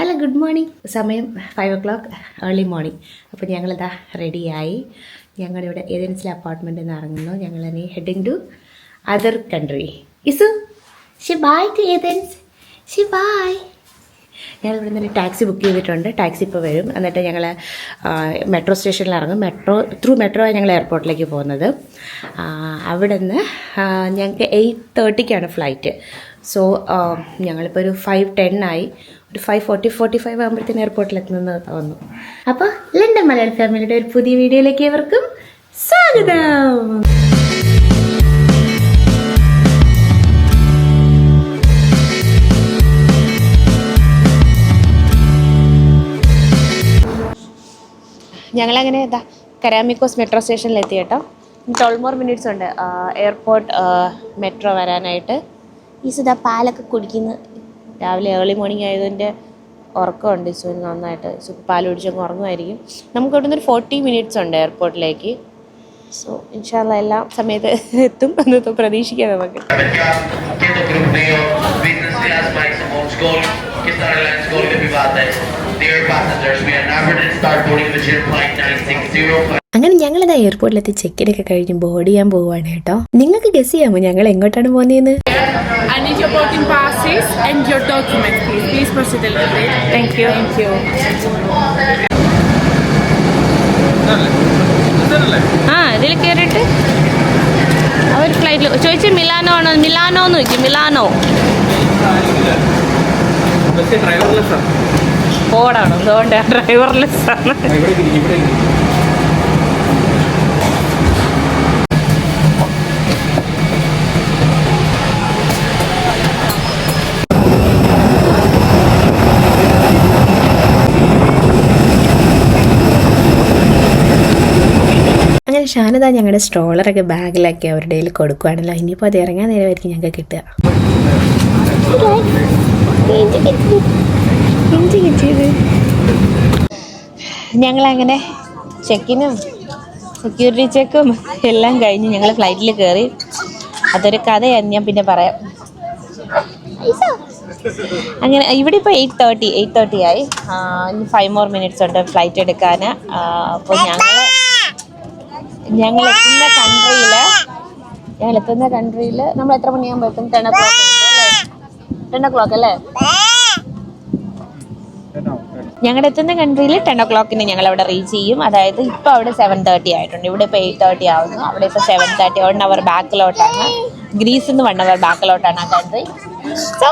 Hello good morning. സമയം 5 o'clock early morning. അപ്പോൾ ഞങ്ങളിതാ റെഡിയായി. ഞങ്ങളിവിടെ ഏതൻസിലെ അപ്പാർട്ട്മെൻറ്റിൽ നിന്ന് ഇറങ്ങുന്നു. ഞങ്ങൾ ഇനി heading to other country. Ishu say bye to Athens. Say bye. ഞങ്ങൾ ഇവിടെ നിന്ന് ടാക്സി ബുക്ക് ചെയ്തിട്ടുണ്ട്. ടാക്സി ഇപ്പോൾ വരും. എന്നിട്ട് ഞങ്ങൾ മെട്രോ സ്റ്റേഷനിൽ ഇറങ്ങും. മെട്രോ ഞങ്ങൾ എയർപോർട്ടിലേക്ക് പോകുന്നത്. അവിടെ നിന്ന് ഞങ്ങൾക്ക് 8:30 ഫ്ലൈറ്റ്. സോ ഞങ്ങളിപ്പോൾ ഒരു 5:10 ആയി. ഒരു 5:45 ആകുമ്പോഴത്തേന് എയർപോർട്ടിൽ എത്തുന്നത് വന്നു. അപ്പോൾ ലണ്ടൻ മലയാളി ഫാമിലിയുടെ ഒരു പുതിയ വീഡിയോയിലേക്ക് ഏവർക്കും സ്വാഗതം. ഞങ്ങളങ്ങനെ കരാമിക്കോസ് മെട്രോ സ്റ്റേഷനിൽ എത്തി കേട്ടോ. 12 more minutes ഉണ്ട് എയർപോർട്ട് മെട്രോ വരാനായിട്ട്. ഈസുദാ പാലൊക്കെ കുടിക്കുന്നു. രാവിലെ ഏർലി മോർണിംഗ് ആയതിൻ്റെ ഉറക്കമുണ്ട് ഈസുവിന് നന്നായിട്ട്. ഈസു പാൽ കുടിച്ചൊക്കെ ഉറങ്ങുമായിരിക്കും. നമുക്ക് ഇവിടുന്ന് ഒരു 40 minutes ഉണ്ട് എയർപോർട്ടിലേക്ക്. സോ ഇൻഷാല്ലാ എല്ലാ സമയത്ത് എത്തും എന്ന് പ്രതീക്ഷിക്കാം നമുക്ക്. അങ്ങനെ ഞങ്ങളിതാ എയർപോർട്ടിലെത്തി ചെക്കിനൊക്കെ കഴിഞ്ഞ് ബോർഡ് ചെയ്യാൻ പോവുകയാണ് കേട്ടോ. നിങ്ങൾക്ക് ഗസ് ചെയ്യാമോ ഞങ്ങൾ എങ്ങോട്ടാണ് പോകുന്നതെന്ന്? ഇതിൽ കയറിയിട്ട് അവർ ഫ്ലൈറ്റിൽ ചോദിച്ചു മിലാനോ ആണോ, മിലാനോ എന്ന് ചോദിച്ചു. മിലാനോ ബോർഡാണോ? അതുകൊണ്ട് ഡ്രൈവർലെസ് ആണ്. അങ്ങനെ ഷാനദ ഞങ്ങളുടെ സ്ട്രോളറൊക്കെ ബാഗിലാക്കി അവരുടെ കയ്യിൽ കൊടുക്കുകയാണല്ലോ. ഇനിയിപ്പോൾ അത് ഇറങ്ങാൻ നേരമായിരിക്കും ഞങ്ങൾക്ക് കിട്ടുക. ഞങ്ങളങ്ങനെ ചെക്കിനും സെക്യൂരിറ്റി ചെക്കും എല്ലാം കഴിഞ്ഞ് ഞങ്ങൾ ഫ്ലൈറ്റിൽ കയറി. അതൊരു കഥയാണ്, ഞാൻ പിന്നെ പറയാം. അങ്ങനെ ഇവിടെ ഇപ്പോൾ 8:30 ആയി. ഇനി 5 more minutes ഉണ്ട് ഫ്ലൈറ്റ് എടുക്കാൻ. അപ്പോൾ ഞങ്ങൾ എത്തുന്ന കൺട്രിയിൽ നമ്മൾ എത്ര മണിയാകുമ്പോൾ എത്തും? 10 o'clock അല്ലേ? ഞങ്ങളുടെ എത്തുന്ന കൺട്രിയിൽ 10 o'clock ഞങ്ങൾ അവിടെ റീച്ച് ചെയ്യും. അതായത് ഇപ്പോൾ അവിടെ 7:30 ആയിട്ടുണ്ട്. ഇവിടെ ഇപ്പോൾ 8:30 ആവുന്നു. അവിടെ ഇപ്പോൾ 7:30. 1 hour ബാക്കിലോട്ടാണ്. ഗ്രീസിൽ നിന്ന് 1 hour ബാക്കിലോട്ടാണ് ആ country. So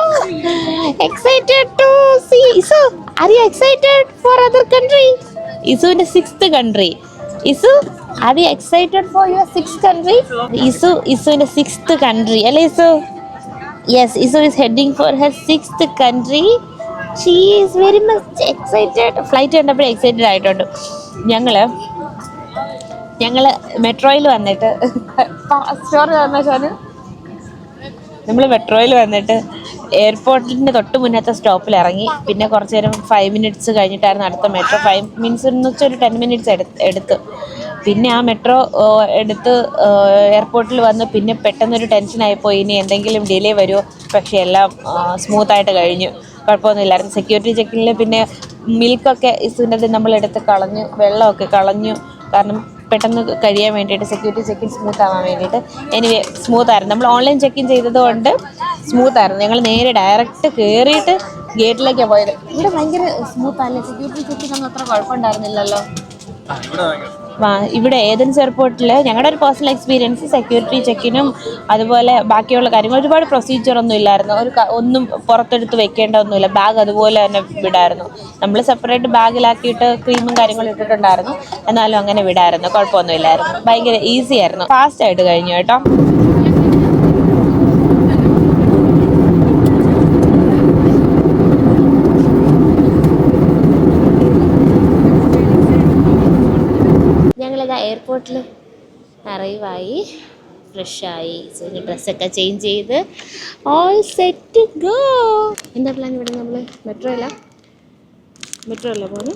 excited to see. Isu, are you excited for other country? Isuവിന്റെ 6th country. Isu, are you excited for your 6th country? Isuവിന്റെ 6th country അല്ലേ Isu? Yes, Isu is heading for her 6th country. She is very much excited. Flight കണ്ടപ്പോൾ excited ആയിട്ടുണ്ട്. ഞങ്ങൾ മെട്രോയിൽ വന്നിട്ട് നമ്മൾ മെട്രോയിൽ വന്നിട്ട് എയർപോർട്ടിൻ്റെ തൊട്ട് മുന്നത്തെ സ്റ്റോപ്പിൽ ഇറങ്ങി. പിന്നെ കുറച്ച് നേരം 5 minutes കഴിഞ്ഞിട്ടായിരുന്നു അടുത്ത മെട്രോ. 5 minutes എന്ന് വെച്ചാൽ ഒരു 10 minutes എടുത്തു. പിന്നെ ആ മെട്രോ എടുത്ത് എയർപോർട്ടിൽ വന്ന് പിന്നെ പെട്ടെന്നൊരു ടെൻഷനായിപ്പോയി, ഇനി എന്തെങ്കിലും ഡിലേ വരുമോ. പക്ഷേ എല്ലാം സ്മൂത്തായിട്ട് കഴിഞ്ഞു, കുഴപ്പമൊന്നുമില്ലായിരുന്നു. സെക്യൂരിറ്റി ചെക്കിങ്ങിൽ പിന്നെ മിൽക്കൊക്കെ ഇസുവിൻ്റെ നമ്മളെടുത്ത് കളഞ്ഞു, വെള്ളമൊക്കെ കളഞ്ഞു. കാരണം പെട്ടെന്ന് കഴിയാൻ വേണ്ടിയിട്ട് സെക്യൂരിറ്റി ചെക്കിൻ സ്മൂത്ത് ആവാൻ വേണ്ടിയിട്ട്. എനിവേ സ്മൂത്തായിരുന്നു. നമ്മൾ ഓൺലൈൻ ചെക്കിൻ ചെയ്തതുകൊണ്ട് സ്മൂത്തായിരുന്നു. ഞങ്ങൾ നേരെ ഡയറക്റ്റ് കയറിയിട്ട് ഗേറ്റിലേക്കാണ് പോയത്. ഇവിടെ ഭയങ്കര സ്മൂത്തല്ലേ? സെക്യൂരിറ്റി ചെക്കിനൊന്നും അത്ര കുഴപ്പമുണ്ടായിരുന്നില്ലല്ലോ. ഇവിടെ ഏതൻസ് എയർപോർട്ടിൽ ഞങ്ങളുടെ ഒരു പേഴ്സണൽ എക്സ്പീരിയൻസ്, സെക്യൂരിറ്റി ചെക്കിനും അതുപോലെ ബാക്കിയുള്ള കാര്യങ്ങൾ ഒരുപാട് പ്രൊസീജിയറൊന്നും ഇല്ലായിരുന്നു. ഒന്നും പുറത്തെടുത്ത് വെക്കേണ്ട ഒന്നുമില്ല. ബാഗ് അതുപോലെ തന്നെ വിടായിരുന്നു. നമ്മൾ സെപ്പറേറ്റ് ബാഗിലാക്കിയിട്ട് ക്രീമും കാര്യങ്ങളും ഇട്ടിട്ടുണ്ടായിരുന്നു. എന്നാലും അങ്ങനെ വിടായിരുന്നു, കുഴപ്പമൊന്നുമില്ലായിരുന്നു. ഭയങ്കര ഈസി ആയിരുന്നു, ഫാസ്റ്റായിട്ട് കഴിഞ്ഞു കേട്ടോ. എയർപോർട്ടിൽ അറൈവായി, ഫ്രഷായി, ഡ്രസ്സൊക്കെ ചേഞ്ച് ചെയ്ത് ഓൾ സെറ്റ് ഗോ. എന്താ പ്ലാൻ? ഇവിടെ നമ്മൾ മെട്രോ അല്ല പോകുന്നു.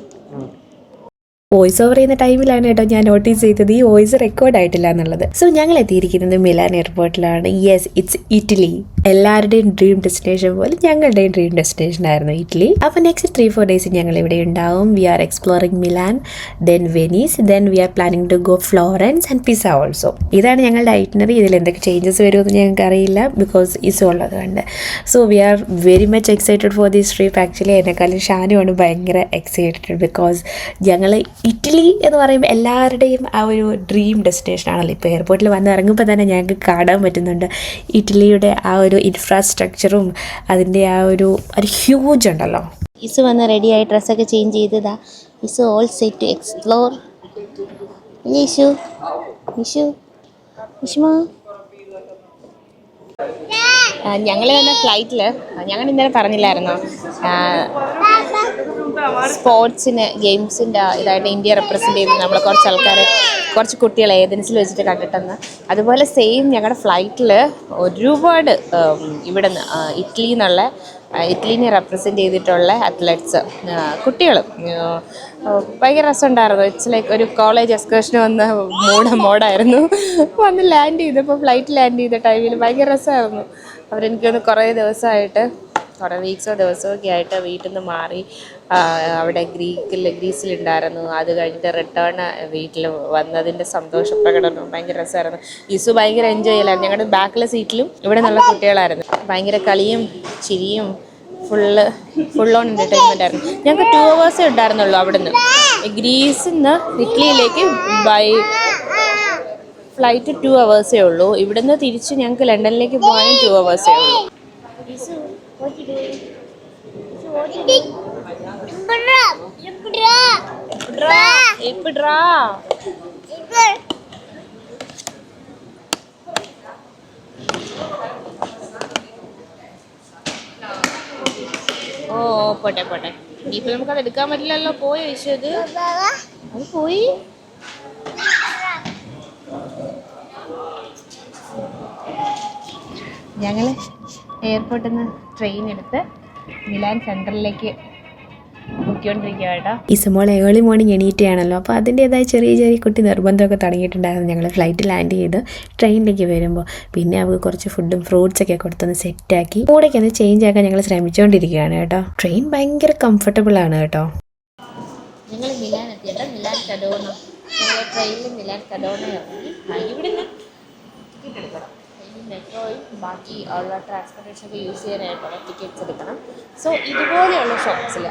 വോയിസ് ഓവർ ചെയ്യുന്ന ടൈമിലാണ് കേട്ടോ ഞാൻ നോട്ടീസ് ചെയ്തത് ഈ വോയിസ് റെക്കോർഡ് ആയിട്ടില്ല എന്നുള്ളത്. സോ ഞങ്ങൾ എത്തിയിരിക്കുന്നത് മിലാൻ എയർപോർട്ടിലാണ്. Yes, it's Italy. എല്ലാവരുടെയും ഡ്രീം ഡെസ്റ്റിനേഷൻ പോലെ ഞങ്ങളുടെയും ഡ്രീം ഡെസ്റ്റിനേഷൻ ആയിരുന്നു ഇറ്റലി. അപ്പോൾ നെക്സ്റ്റ് 3-4 ഡേയ്സ് ഞങ്ങൾ ഇവിടെ ഉണ്ടാവും. We are exploring Milan, then Venice, then we are planning to go Florence and Pisa also. ഇതാണ് ഞങ്ങളുടെ ഐറ്റിനറി. ഇതിൽ എന്തൊക്കെ ചേഞ്ചസ് വരുമെന്ന് ഞങ്ങൾക്ക് അറിയില്ല, ബിക്കോസ് ഇസോ ഉള്ളത് കൊണ്ട്. So we are very much excited for this trip. Actually എന്നെക്കാളും ഷാനുമാണ് ഭയങ്കര എക്സൈറ്റഡ്, ബിക്കോസ് ഞങ്ങൾ ഇറ്റലി എന്ന് പറയുമ്പോൾ എല്ലാവരുടെയും ആ ഒരു ഡ്രീം ഡെസ്റ്റിനേഷൻ ആണല്ലോ. ഇപ്പോൾ എയർപോർട്ടിൽ വന്ന് ഇറങ്ങുമ്പോൾ തന്നെ ഞങ്ങൾക്ക് കാണാൻ പറ്റുന്നുണ്ട് ഇറ്റലിയുടെ ആ ഒരു ഇൻഫ്രാസ്ട്രക്ചറും അതിൻ്റെ ആ ഒരു ഹ്യൂജ് ഉണ്ടല്ലോ. ഇസു വന്ന് റെഡിയായി ഡ്രസ്സൊക്കെ ചേഞ്ച് ചെയ്തതാ. Ishu all set to explore. Ishu Ishu ഇഷുമാ ഞങ്ങൾ വന്ന ഫ്ലൈറ്റിൽ ഞങ്ങൾ ഇന്നലെ പറഞ്ഞില്ലായിരുന്നോ സ്പോർട്സിന് ഗെയിംസിൻ്റെ ഇതായിട്ട് ഇന്ത്യ റെപ്രസെൻ്റ് ചെയ്ത് നമ്മൾ കുറച്ച് കുട്ടികളെ ഏതൻസിൽ വെച്ചിട്ട് കണ്ടിട്ടെന്ന്. അതുപോലെ സെയിം ഞങ്ങളുടെ ഫ്ലൈറ്റിൽ ഒരുപാട് ഇവിടെ നിന്ന് ഇറ്റലീനെ റെപ്രസെൻ്റ് ചെയ്തിട്ടുള്ള അത്ലറ്റ്സ് കുട്ടികൾ ഭയങ്കര രസമുണ്ടായിരുന്നു. ഇറ്റ്സ് ലൈക്ക് ഒരു കോളേജ് എക്സ്കർഷന് വന്ന മോഡായിരുന്നു. വന്ന് ലാൻഡ് ചെയ്തപ്പോൾ ഫ്ലൈറ്റ് ലാൻഡ് ചെയ്ത ടൈമിൽ ഭയങ്കര രസമായിരുന്നു. അവരെനിക്കൊന്ന് കുറേ ദിവസമൊക്കെ ആയിട്ട് വീട്ടിൽ നിന്ന് മാറി അവിടെ ഗ്രീസിലുണ്ടായിരുന്നു. അത് കഴിഞ്ഞിട്ട് റിട്ടേൺ വീട്ടിൽ വന്നതിൻ്റെ സന്തോഷ പ്രകടനം ഭയങ്കര രസമായിരുന്നു. ഇസു ഭയങ്കര എൻജോയ് ചെയ്യലായിരുന്നു. ഞങ്ങളുടെ ബാക്കിലെ സീറ്റിലും ഇവിടെ നിന്നുള്ള കുട്ടികളായിരുന്നു. ഭയങ്കര കളിയും ചിരിയും ഫുൾ ഓൺ എൻ്റർടൈൻമെൻ്റ് ആയിരുന്നു. ഞങ്ങൾക്ക് 2 hours ഉണ്ടായിരുന്നുള്ളൂ അവിടുന്ന്. ഗ്രീസിൽ നിന്ന് ഇറ്റലിയിലേക്ക് ഫ്ലൈറ്റ് 2 hours ഉള്ളൂ. ഇവിടുന്ന് തിരിച്ച് ഞങ്ങൾക്ക് ലണ്ടനിലേക്ക് പോകാനും 2 hours ഉള്ളൂ. പോട്ടെ ഇനിയിപ്പോൾ നമുക്കത് എടുക്കാൻ പറ്റില്ലല്ലോ. പോയോ ഇഷു? അത് പോയി. ഞങ്ങൾ എയർപോർട്ടിൽ നിന്ന് ട്രെയിൻ എടുത്ത് മിലാൻ സെൻട്രലിലേക്ക് പൊയ്ക്കൊണ്ടിരിക്കുക കേട്ടോ. ഇസമോൾ ഏർലി മോർണിംഗ് എണീറ്റാണല്ലോ, അപ്പോൾ അതിൻ്റേതായ ചെറിയ കുട്ടി നിർബന്ധമൊക്കെ തുടങ്ങിയിട്ടുണ്ടായിരുന്നു. ഞങ്ങൾ ഫ്ലൈറ്റ് ലാൻഡ് ചെയ്ത് ട്രെയിനിലേക്ക് വരുമ്പോൾ പിന്നെ അവർക്ക് കുറച്ച് ഫുഡും ഫ്രൂട്ട്സൊക്കെ കൊടുത്തൊന്ന് സെറ്റാക്കി കൂടെയൊക്കെ ഒന്ന് ചേഞ്ച് ആക്കാൻ ഞങ്ങൾ ശ്രമിച്ചുകൊണ്ടിരിക്കുകയാണ് കേട്ടോ. ട്രെയിൻ ഭയങ്കര കംഫർട്ടബിൾ ആണ് കേട്ടോ. ഞങ്ങൾ മിലാൻ എത്തിയിട്ട് മിലാൻ കഡോണ ഞങ്ങൾ ട്രെയിനിൽ മിലാൻ കഡോണ ഇറങ്ങി ഇവിടുന്ന് ടിക്കറ്റ് എടുക്കണം. മെട്രോയും ബാക്കി ഉള്ള ട്രാൻസ്പോർട്ടേഷനൊക്കെ യൂസ് ചെയ്യാനായിട്ടുള്ള ടിക്കറ്റ്സ് എടുക്കണം. സോ ഇതുപോലെയുള്ള ഷോപ്സിൽ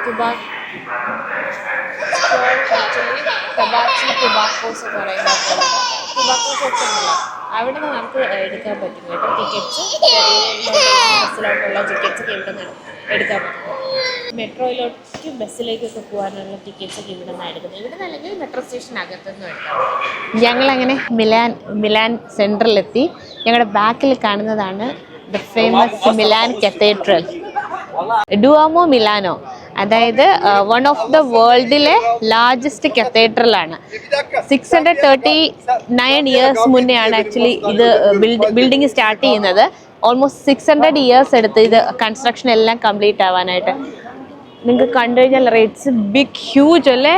ടുബാക്കോസ് എന്ന് പറയുന്ന ടുബാക്കോ ഷോപ്സ് ഉണ്ടല്ലോ, അവിടെ നിന്ന് നമുക്ക് എടുക്കാൻ പറ്റും കേട്ടോ ടിക്കറ്റ്സ്. ബസ്സിലോട്ടുള്ള ടിക്കറ്റ്സൊക്കെ ഇവിടെ നിന്നാണ് എടുക്കാൻ പറ്റും. മെട്രോയിലോട്ട് ബസ്സിലേക്കൊക്കെ പോകാനുള്ള ടിക്കറ്റ്സൊക്കെ ഇവിടെ നിന്നാണ് എടുക്കുന്നത്. ഇവിടെ നിന്നല്ലെങ്കിൽ മെട്രോ സ്റ്റേഷനകത്തുനിന്നും എടുക്കാം. ഞങ്ങളങ്ങനെ മിലാൻ സെൻട്രലെത്തി. ഞങ്ങളുടെ ബാക്കിൽ കാണുന്നതാണ് the famous Milan cathedral, Duomo Milano. അതായത് വൺ ഓഫ് ദ വേൾഡിലെ ലാർജസ്റ്റ് കത്തീഡ്രലാണ്. 639 ഇയേഴ്സ് മുന്നെയാണ് ആക്ച്വലി ഇത് ബിൽഡിങ് സ്റ്റാർട്ട് ചെയ്യുന്നത്. ഓൾമോസ്റ്റ് 600 ഇയേഴ്സ് എടുത്ത് ഇത് കൺസ്ട്രക്ഷൻ എല്ലാം കംപ്ലീറ്റ് ആവാനായിട്ട്. നിങ്ങൾക്ക് കണ്ടു കഴിഞ്ഞാൽ ഇറ്റ്സ് ബിഗ് ഹ്യൂജ് അല്ലേ,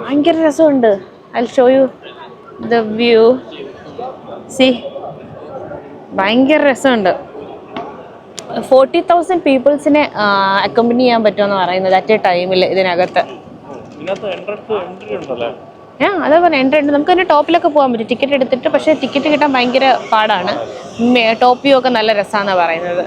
ഭയങ്കര രസമുണ്ട്. I show you the view. C ഭയങ്കര രസമുണ്ട്. 40,000 പീപ്പിൾസിനെ അക്കമ്പനി ചെയ്യാൻ പറ്റുമെന്ന് പറയുന്നത് അറ്റ് എ ടൈമിൽ ഇതിനകത്ത്. അതാ പറഞ്ഞ എൻട്രി ഉണ്ട്. നമുക്ക് അതിൻ്റെ ടോപ്പിലൊക്കെ പോകാൻ പറ്റും ടിക്കറ്റ് എടുത്തിട്ട്. പക്ഷേ ടിക്കറ്റ് കിട്ടാൻ ഭയങ്കര പാടാണ്. ടോപ്പ് വ്യൂ ഒക്കെ നല്ല രസമാണെന്നാണ് പറയുന്നത്.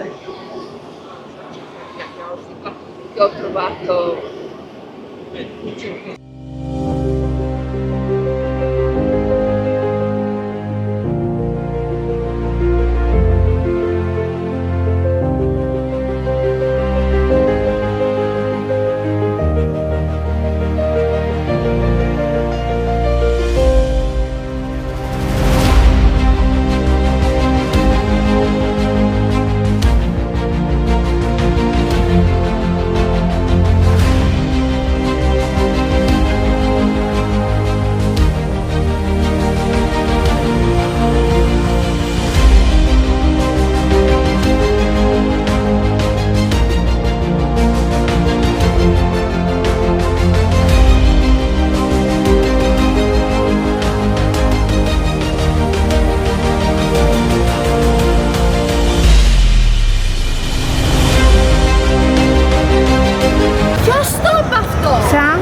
ട്രാം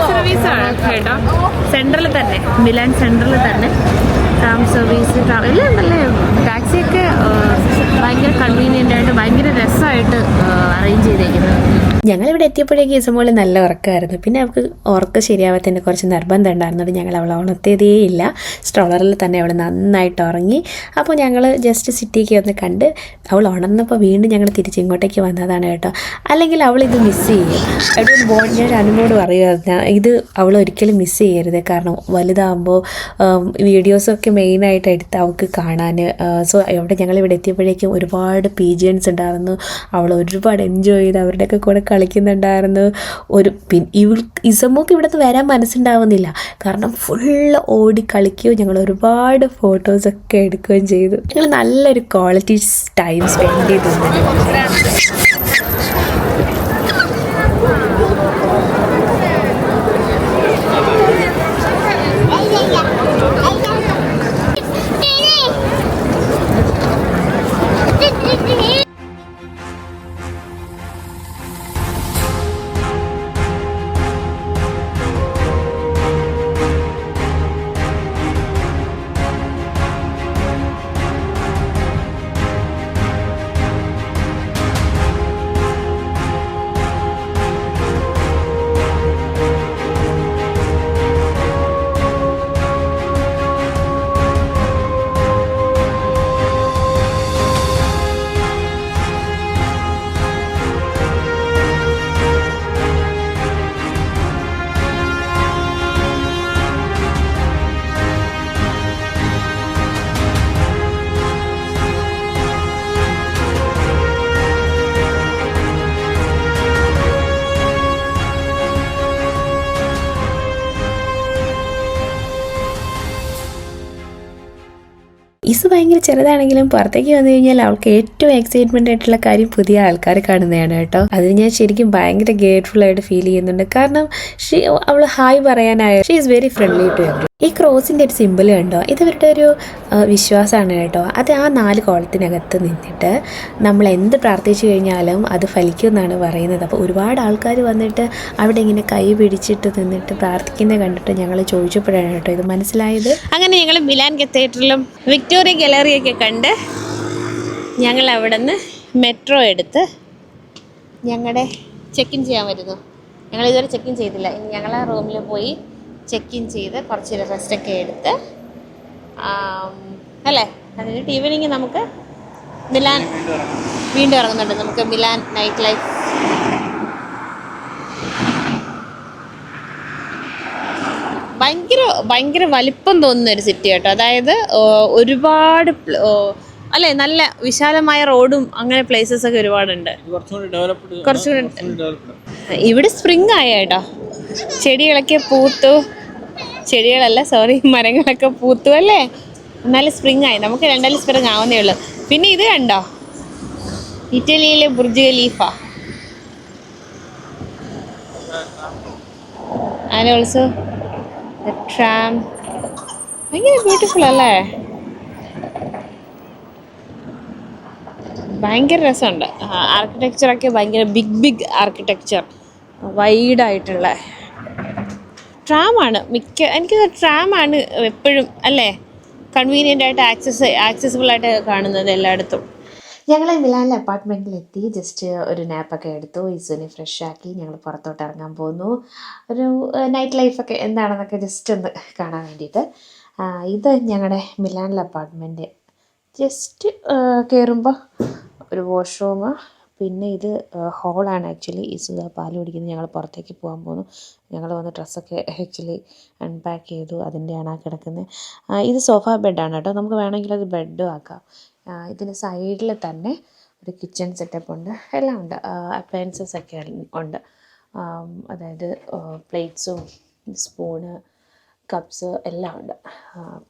സർവീസ് ആണ് കേട്ടോ, സെൻട്രൽ തന്നെ, മിലാൻ സെൻട്രൽ തന്നെ ട്രാം സർവീസ് എല്ലാം ഉണ്ടല്ലേ. ടാക്സിയൊക്കെ ഭയങ്കര കൺവീനിയൻ്റ് ആയിട്ട് ഭയങ്കര രസമായിട്ട് അറേഞ്ച് ചെയ്തേക്കുന്നത്. ഞങ്ങളിവിടെ എത്തിയപ്പോഴേക്കും ഇസമോള് നല്ല ഉറക്കമായിരുന്നു. പിന്നെ അവൾക്ക് ഉറക്കം ശരിയാവാത്തതിൻ്റെ കുറച്ച് നിർബന്ധം ഉണ്ടായിരുന്നത് ഞങ്ങൾ അവളെ ഉണർത്തിയതേയില്ല. സ്ട്രോളറിൽ തന്നെ അവൾ നന്നായിട്ട് ഉറങ്ങി. അപ്പോൾ ഞങ്ങൾ ജസ്റ്റ് സിറ്റിക്ക് ഒന്ന് കണ്ട് അവൾ ഉണർന്നപ്പോൾ വീണ്ടും ഞങ്ങൾ തിരിച്ചിങ്ങോട്ടേക്ക് വന്നതാണ് കേട്ടോ. അല്ലെങ്കിൽ അവൾ ഇത് മിസ് ചെയ്യും. ഞാൻ അനുമോട് പറയുക, ഇത് അവൾ ഒരിക്കലും മിസ് ചെയ്യരുത്. കാരണം വലുതാകുമ്പോൾ വീഡിയോസൊക്കെ മെയിനായിട്ട് എടുത്ത് അവൾക്ക് കാണാൻ. സോ അവിടെ ഞങ്ങളിവിടെ എത്തിയപ്പോഴേക്കും ഒരുപാട് പീജിയൻസ് ഉണ്ടായിരുന്നു. അവൾ ഒരുപാട് എൻജോയ് ചെയ്ത് അവരുടെയൊക്കെ കൂടെ കളിക്കുന്നുണ്ടായിരുന്നു. ഇസമോക്ക് ഇവിടുന്ന് വരാൻ മനസ്സുണ്ടാവുന്നില്ല, കാരണം ഫുള്ള് ഓടി കളിക്കുകയും ഞങ്ങൾ ഒരുപാട് ഫോട്ടോസൊക്കെ എടുക്കുകയും ചെയ്തു. ഞങ്ങൾ നല്ലൊരു ക്വാളിറ്റി ടൈം സ്പെൻഡ് ചെയ്തിട്ടുണ്ട്. ഇസ് ഭയങ്കര ചെറുതാണെങ്കിലും പുറത്തേക്ക് വന്നു കഴിഞ്ഞാൽ അവൾക്ക് ഏറ്റവും എക്സൈറ്റ്മെന്റ് ആയിട്ടുള്ള കാര്യം പുതിയ ആൾക്കാരെ കാണുന്നതാണ് കേട്ടോ. അതിന് ഞാൻ ശരിക്കും ഭയങ്കര ഗ്രേറ്റ്ഫുൾ ആയിട്ട് ഫീൽ ചെയ്യുന്നുണ്ട്. കാരണം അവൾ ഹായ് പറയാനായ she is very friendly to every. ഈ ക്രോസിൻ്റെ ഒരു സിമ്പിൾ കണ്ടോ, ഇതവരുടെ ഒരു വിശ്വാസമാണ് കേട്ടോ. അത് ആ 4 കോളത്തിനകത്ത് നിന്നിട്ട് നമ്മൾ എന്ത് പ്രാർത്ഥിച്ചു കഴിഞ്ഞാലും അത് ഫലിക്കും എന്നാണ് പറയുന്നത്. അപ്പോൾ ഒരുപാട് ആൾക്കാർ വന്നിട്ട് അവിടെ ഇങ്ങനെ കൈ പിടിച്ചിട്ട് നിന്നിട്ട് പ്രാർത്ഥിക്കുന്നത് കണ്ടിട്ട് ഞങ്ങൾ ചോദിച്ചപ്പോഴാണ് കേട്ടോ ഇത് മനസ്സിലായത്. അങ്ങനെ ഞങ്ങൾ മിലാൻ കത്തീഡ്രലും വിക്ടോറിയ ഗാലറിയൊക്കെ കണ്ട് ഞങ്ങൾ അവിടെ നിന്ന് മെട്രോ എടുത്ത് ഞങ്ങളുടെ ചെക്ക് ഇൻ ചെയ്യാൻ വരുന്നു. ഞങ്ങൾ ഇതുവരെ ചെക്ക് ഇൻ ചെയ്തില്ല. ഇനി ഞങ്ങൾ ആ റൂമിൽ പോയി ചെക്ക് ഇൻ ചെയ്ത് കുറച്ച് റെസ്റ്റൊക്കെ എടുത്ത് അല്ലേ, എന്നിട്ട് ഈവനിങ് നമുക്ക് മിലാൻ വീണ്ടും ഇറങ്ങുന്നുണ്ട്. നമുക്ക് മിലാൻ നൈറ്റ് ലൈഫ് ഭയങ്കര വലിപ്പം തോന്നുന്ന ഒരു സിറ്റി കേട്ടോ. അതായത് ഒരുപാട് അല്ലേ, നല്ല വിശാലമായ റോഡും അങ്ങനെ പ്ലേസസ് ഒക്കെ ഒരുപാടുണ്ട്. കുറച്ചുകൂടി ഇവിടെ സ്പ്രിംഗ് ആയ കേട്ടോ, ചെടികളൊക്കെ പൂത്തു, മരങ്ങളൊക്കെ പൂത്തു അല്ലേ, എന്നാലും സ്പ്രിംഗ് ആയി. നമുക്ക് രണ്ടാലും സ്പ്രിംഗ് ആവുന്നേ ഉള്ളൂ. പിന്നെ ഇത് കണ്ടോ, ഇറ്റലിയിലെ Burj Khalifa and also the tram. ഭയങ്കര ബ്യൂട്ടിഫുൾ അല്ലേ, ഭയങ്കര രസമുണ്ട്. ആർക്കിടെക്ചറൊക്കെ ഭയങ്കര ബിഗ് ആർക്കിടെക്ചർ, വൈഡായിട്ടുള്ള ട്രാമാണ്. എനിക്ക് ട്രാമാണ് എപ്പോഴും അല്ലേ കൺവീനിയൻ്റ് ആയിട്ട് ആക്സസിബിളായിട്ട് കാണുന്നത് എല്ലായിടത്തും. ഞങ്ങൾ മിലാനിലെ അപ്പാർട്ട്മെൻറ്റിലെത്തി. ജസ്റ്റ് ഒരു നാപ്പൊക്കെ എടുത്തു, ഇസുവിനെ ഫ്രഷ് ആക്കി ഞങ്ങൾ പുറത്തോട്ട് ഇറങ്ങാൻ പോകുന്നു. ഒരു നൈറ്റ് ലൈഫൊക്കെ എന്താണെന്നൊക്കെ ജസ്റ്റ് ഒന്ന് കാണാൻ വേണ്ടിയിട്ട്. ഇത് ഞങ്ങളുടെ മിലാനിലെ അപ്പാർട്ട്മെൻറ്റ്. ജസ്റ്റ് കയറുമ്പോൾ ഒരു വാഷ്റൂം, പിന്നെ ഇത് ഹോളാണ് ആക്ച്വലി. ഇസു പാല് കുടിക്കുന്നത്. ഞങ്ങൾ പുറത്തേക്ക് പോകാൻ പോകുന്നു. ഞങ്ങൾ വന്ന് ഡ്രസ്സൊക്കെ ആക്ച്വലി അൺപാക്ക് ചെയ്തു, അതിൻ്റെയാണ് ആ കിടക്കുന്നത്. ഇത് സോഫ ബെഡാണ് കേട്ടോ, നമുക്ക് വേണമെങ്കിൽ അത് ബെഡും ആക്കാം. ഇതിന് സൈഡിൽ തന്നെ ഒരു കിച്ചൺ സെറ്റപ്പ് ഉണ്ട്, എല്ലാം ഉണ്ട്. അപ്ലയൻസസ് ഒക്കെ ഉണ്ട്, അതായത് പ്ലേറ്റ്സും സ്പൂണ് കപ്സ് എല്ലാം ഉണ്ട്.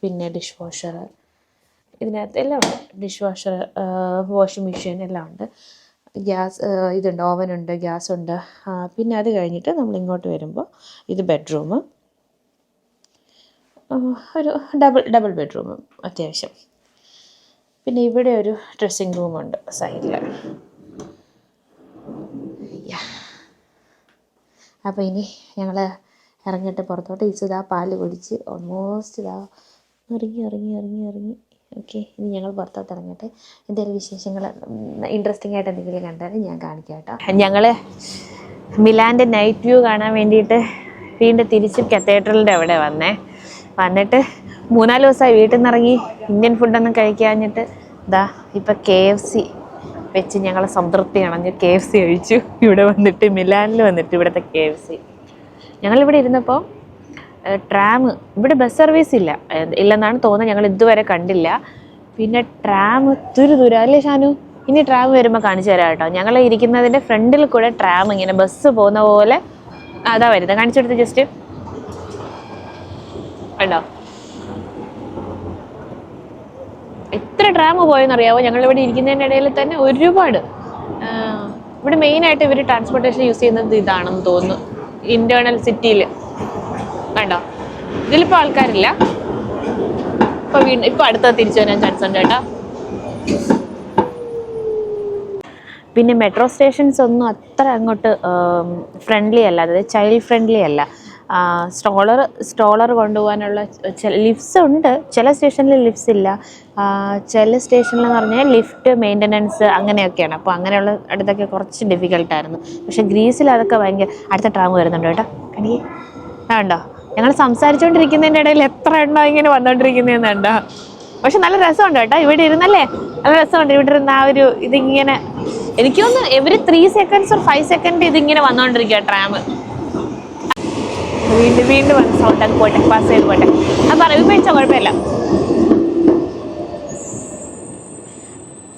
പിന്നെ ഡിഷ് വാഷർ ഇതിനകത്ത് എല്ലാം ഉണ്ട്. ഡിഷ് വാഷർ, വാഷിംഗ് മെഷീൻ എല്ലാം ഉണ്ട്. ഗ്യാസ് ഇതുണ്ട്, ഓവനുണ്ട്, ഗ്യാസുണ്ട്. പിന്നെ അത് കഴിഞ്ഞിട്ട് നമ്മൾ ഇങ്ങോട്ട് വരുമ്പോൾ ഇത് ബെഡ്റൂം, ഒരു ഡബിൾ ബെഡ്റൂം അത്യാവശ്യം. പിന്നെ ഇവിടെ ഒരു ഡ്രസ്സിങ് റൂമുണ്ട് സൈഡിൽ. അപ്പോൾ ഇനി ഞങ്ങൾ ഇറങ്ങിയിട്ട് പുറത്തോട്ട് ഇതാ പാല് കുടിച്ച് ഓൾമോസ്റ്റ് ഇതാ ഇറങ്ങി. ഓക്കെ, ഇനി ഞങ്ങൾ പുറത്തോട്ട് ഇറങ്ങട്ടെ. എന്തെങ്കിലും വിശേഷങ്ങൾ ഇൻട്രസ്റ്റിംഗ് ആയിട്ട് എന്തെങ്കിലും കണ്ടാൽ ഞാൻ കാണിക്കാം കേട്ടോ. ഞങ്ങൾ മിലാൻ്റെ നൈറ്റ് വ്യൂ കാണാൻ വേണ്ടിയിട്ട് വീണ്ടും തിരിച്ച് കത്തീഡ്രലിൻ്റെ അവിടെ വന്നിട്ട് 3-4 ദിവസമായി വീട്ടിൽ നിന്ന് ഇറങ്ങി ഇന്ത്യൻ ഫുഡൊന്നും കഴിക്കാഞ്ഞിട്ട് ഇതാ ഇപ്പം KFC വെച്ച് ഞങ്ങൾ സംതൃപ്തി അണഞ്ഞ് KFC കഴിച്ചു. ഇവിടെ വന്നിട്ട് മിലാനിൽ വന്നിട്ട് ഇവിടുത്തെ KFC ഞങ്ങളിവിടെ ഇരുന്നപ്പോൾ ട്രാം, ഇവിടെ ബസ് സർവീസ് ഇല്ലെന്നാണ് തോന്നുന്നത്, ഞങ്ങൾ ഇതുവരെ കണ്ടില്ല. പിന്നെ ട്രാം ദൂരം അല്ലേ ഷാനു? ഇനി ട്രാം വരുമ്പോൾ കാണിച്ചു തരാം കേട്ടോ. ഞങ്ങൾ ഇരിക്കുന്നതിൻ്റെ ഫ്രണ്ടിൽ കൂടെ ട്രാം ഇങ്ങനെ ബസ് പോകുന്ന പോലെ അതാ വരുന്നത്. കാണിച്ചെടുത്ത് ജസ്റ്റ് കേട്ടോ. എത്ര ട്രാം പോയെന്നറിയാവോ? ഞങ്ങളിവിടെ ഇരിക്കുന്നതിൻ്റെ ഇടയിൽ തന്നെ ഒരുപാട്. ഇവിടെ മെയിനായിട്ട് ഇവർ ട്രാൻസ്പോർട്ടേഷൻ യൂസ് ചെയ്യുന്നത് ഇതാണെന്ന് തോന്നുന്നു, ഇന്റേണൽ സിറ്റിയിൽ കണ്ടോ. ഇതിലിപ്പോൾ ആൾക്കാരില്ല, ഇപ്പൊ അടുത്ത തിരിച്ചു വരാൻ ചാൻസ് ഉണ്ട് കേട്ടോ. പിന്നെ മെട്രോ സ്റ്റേഷൻസ് ഒന്നും അത്ര അങ്ങോട്ട് ഫ്രണ്ട്ലി അല്ല, അതായത് ചൈൽഡ് ഫ്രണ്ട്ലി അല്ല. സ്ട്രോളർ കൊണ്ടുപോകാനുള്ള ലിഫ്റ്റ്സ് ഉണ്ട്, ചില സ്റ്റേഷനിൽ ലിഫ്റ്റ്സ് ഇല്ല, ചില സ്റ്റേഷനിൽ എന്ന് പറഞ്ഞാൽ ലിഫ്റ്റ് മെയിൻ്റനൻസ് അങ്ങനെയൊക്കെയാണ്. അപ്പോൾ അങ്ങനെയുള്ള അടുത്തൊക്കെ കുറച്ച് ഡിഫിക്കൽട്ടായിരുന്നു. പക്ഷേ ഗ്രീസിൽ അതൊക്കെ ഭയങ്കര. അടുത്ത ട്രാം വരുന്നുണ്ട് കേട്ടോ, കണ്ടിയേ കണ്ടോ. ഞങ്ങൾ സംസാരിച്ചുകൊണ്ടിരിക്കുന്നതിൻ്റെ ഇടയിൽ എത്ര എണ്ണോ ഇങ്ങനെ വന്നുകൊണ്ടിരിക്കുന്നതെന്ന് കണ്ടോ. പക്ഷെ നല്ല രസമുണ്ട് കേട്ടോ, ഇവിടെ ഇരുന്നല്ലേ നല്ല രസമുണ്ട്. ഇവിടെ ഇരുന്ന് ആ ഒരു ഇതിങ്ങനെ എനിക്കൊന്ന് എവരി 3 seconds or 5 seconds ഇതിങ്ങനെ വന്നുകൊണ്ടിരിക്കുക ട്രാം. വീണ്ടും വന്ന് സൗണ്ട് അത് പോട്ടെ, പാസ് ചെയ്ത് പോട്ടെ. അത് പറയും മേടിച്ചാൽ കുഴപ്പമില്ല.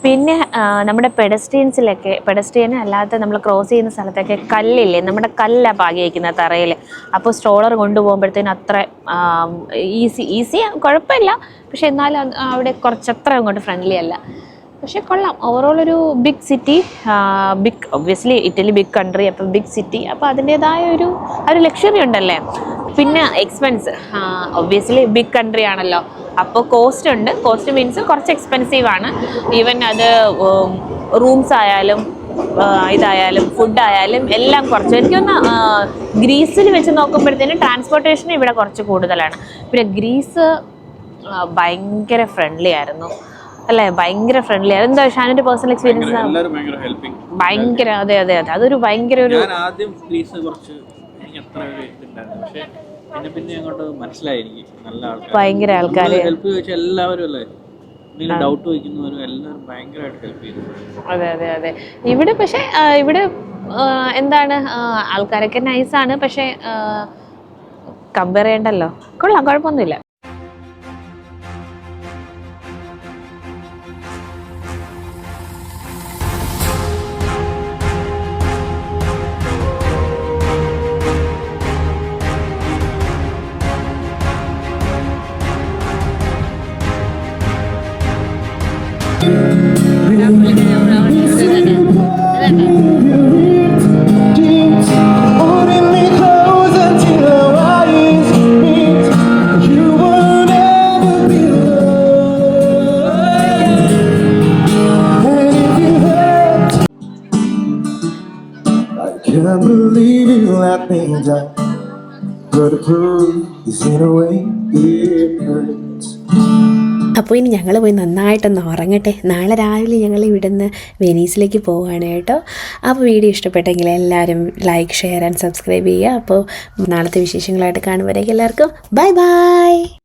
പിന്നെ നമ്മുടെ പെഡസ്ട്രിയനെ അല്ലാത്ത നമ്മൾ ക്രോസ് ചെയ്യുന്ന സ്ഥലത്തൊക്കെ കല്ലില്ലേ, നമ്മുടെ കല്ലാണ് പാകി വയ്ക്കുന്നത് തറയിൽ. അപ്പോൾ സ്ട്രോളർ കൊണ്ടുപോകുമ്പോഴത്തേനും അത്ര ഈസി കുഴപ്പമില്ല. പക്ഷെ എന്നാലും അവിടെ കുറച്ചത്ര അങ്ങോട്ട് ഫ്രണ്ട്ലി അല്ല. പക്ഷെ കൊള്ളാം. ഓവറോൾ ഒരു big city, obviously Italy big country, അപ്പം ബിഗ് സിറ്റി, അപ്പോൾ അതിൻ്റേതായ ഒരു ലക്ഷറി ഉണ്ടല്ലേ. പിന്നെ എക്സ്പെൻസ്, ഒബ്വിയസ്ലി ബിഗ് കൺട്രി ആണല്ലോ, അപ്പോൾ കോസ്റ്റ് ഉണ്ട്. കോസ്റ്റ് മീൻസ് കുറച്ച് എക്സ്പെൻസീവ് ആണ്. ഈവൻ അത് റൂംസ് ആയാലും ഇതായാലും ഫുഡായാലും എല്ലാം കുറച്ച്. എനിക്കൊന്ന് ഗ്രീസിൽ വെച്ച് നോക്കുമ്പോഴത്തേനും ട്രാൻസ്പോർട്ടേഷൻ ഇവിടെ കുറച്ച് കൂടുതലാണ്. പിന്നെ ഗ്രീസ് ഭയങ്കര ഫ്രണ്ട്ലി ആയിരുന്നു അല്ലേ, ഭയങ്കര ഫ്രണ്ട്ലി ആയിരുന്നു. എന്താ ഷാനിന്റെ പേഴ്സണൽ എക്സ്പീരിയൻസ്? ഭയങ്കര, അതെ അതൊരു ഭയങ്കര ഒരു ഭയങ്കര ആൾക്കാര് അതെ. ഇവിടെ പക്ഷെ ഇവിടെ എന്താണ്, ആൾക്കാരൊക്കെ നൈസാണ്. പക്ഷെ കമ്പയർ ചെയ്യണ്ടല്ലോ, കൊള്ളാം, കുഴപ്പമൊന്നുമില്ല. Can't believe you let me down, but the proof is in a way it hurts. അപ്പോൾ ഇനി ഞങ്ങൾ പോയി നന്നായിട്ടൊന്ന് ഉറങ്ങട്ടെ. നാളെ രാവിലെ ഞങ്ങൾ ഇവിടുന്ന് വെനീസിലേക്ക് പോവുകയാണ് കേട്ടോ. അപ്പോൾ വീഡിയോ ഇഷ്ടപ്പെട്ടെങ്കിൽ എല്ലാവരും ലൈക്ക്, ഷെയർ ആൻഡ് സബ്സ്ക്രൈബ് ചെയ്യുക. അപ്പോൾ നാളത്തെ വിശേഷങ്ങളായിട്ട് കാണുമ്പോഴേക്കും എല്ലാവർക്കും ബൈ.